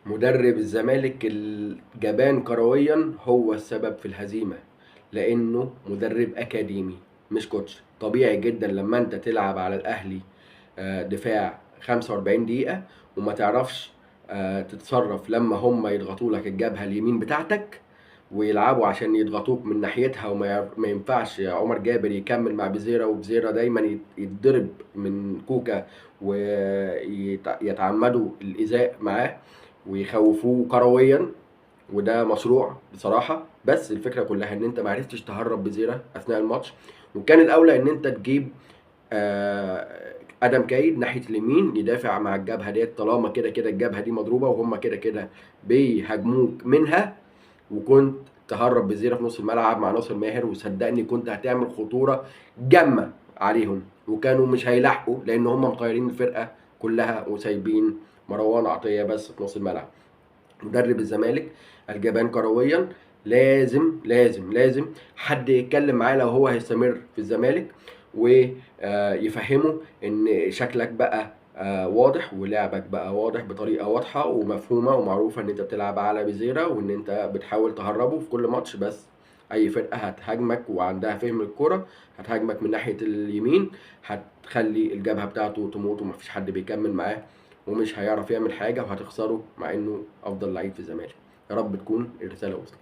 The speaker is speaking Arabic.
مدرب الزمالك الجبان كرويا هو السبب في الهزيمة، لأنه مدرب أكاديمي مش كوتش. طبيعي جدا لما أنت تلعب على الأهلي دفاع 45 دقيقة وما تعرفش تتصرف لما هم يضغطوا لك الجبهة اليمين بتاعتك ويلعبوا عشان يضغطوك من ناحيتها، ما ينفعش يا عمر جابر يكمل مع بزيرة، وبزيرة دايما يتضرب من كوكا ويتعمدوا الإيذاء معاه ويخوفوه كرويا، وده مشروع بصراحة. بس الفكرة كلها ان انت معرفتش تهرب بزيرة اثناء الماتش، وكان الاولى ان انت تجيب ادم كايد ناحية اليمين يدافع مع الجبهة ديت، طالما كده كده الجبهة دي مضروبة وهم كده كده بيهاجموك منها، وكنت تهرب بزيرة في نص الملعب مع ناصر ماهر، وصدقني كنت هتعمل خطورة جامة عليهم، وكانوا مش هيلاحقوا لان هم مطيرين الفرقة كلها وسايبين مروان عطية بس في نص الملعب. مدرب الزمالك الجبان كرويا لازم لازم لازم حد يتكلم معاه لو هو هيستمر في الزمالك، ويفهمه ان شكلك بقى واضح ولعبك بقى واضح بطريقه واضحه ومفهومه ومعروفه ان انت بتلعب على بزيره، وان انت بتحاول تهربه في كل ماتش. بس اي فرقه هتهاجمك وعندها فهم الكرة هتهاجمك من ناحيه اليمين، هتخلي الجبهه بتاعته تموت ومفيش حد بيكمل معاه ومش هيعرف يعمل حاجه وهتخسره مع انه افضل لعيب في الزمالك. يا رب تكون الرساله وصلت.